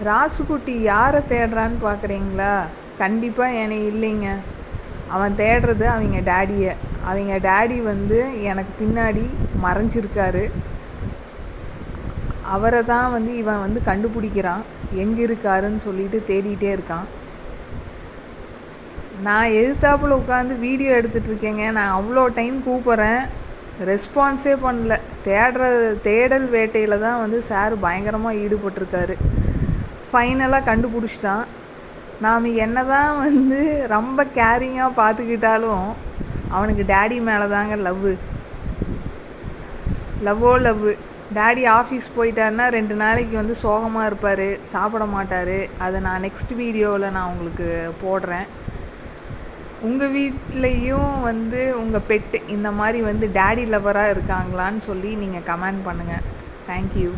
ராசுக்குட்டி யாரை தேடுறான்னு பார்க்குறீங்களா? கண்டிப்பாக என்னை இல்லைங்க. அவன் தேடுறது அவங்க டேடியை. அவங்க டேடி வந்து எனக்கு பின்னாடி மறைஞ்சிருக்காரு. அவரை தான் வந்து இவன் வந்து கண்டுபிடிக்கிறான். எங்கே இருக்காருன்னு சொல்லிட்டு தேடிகிட்டே இருக்கான். நான் எதிர்த்தாப்புல உட்காந்து வீடியோ எடுத்துகிட்ருக்கேங்க. நான் அவ்வளோ டைம் கூப்பிட்றேன், ரெஸ்பான்ஸே பண்ணல. தேடல் வேட்டையில் தான் வந்து சார் பயங்கரமாக ஈடுபட்டிருக்காரு. ஃபைனலாக கண்டுபிடிச்சிட்டான். நாம் என்ன தான் வந்து ரொம்ப கேரிங்காக பார்த்துக்கிட்டாலும் அவனுக்கு டேடி மேலே தாங்க லவ்வு. டேடி ஆஃபீஸ் போயிட்டாருன்னா 2 நாளைக்கு வந்து சோகமாக இருப்பார், சாப்பிட மாட்டார். அதை நான் நெக்ஸ்ட் வீடியோவில் நான் உங்களுக்கு போடுறேன். உங்கள் வீட்லேயும் வந்து உங்கள் பெட்டு இந்த மாதிரி வந்து டேடி லவ்வராக இருக்காங்களான்னு சொல்லி நீங்கள் கமெண்ட் பண்ணுங்கள். தேங்க்யூ.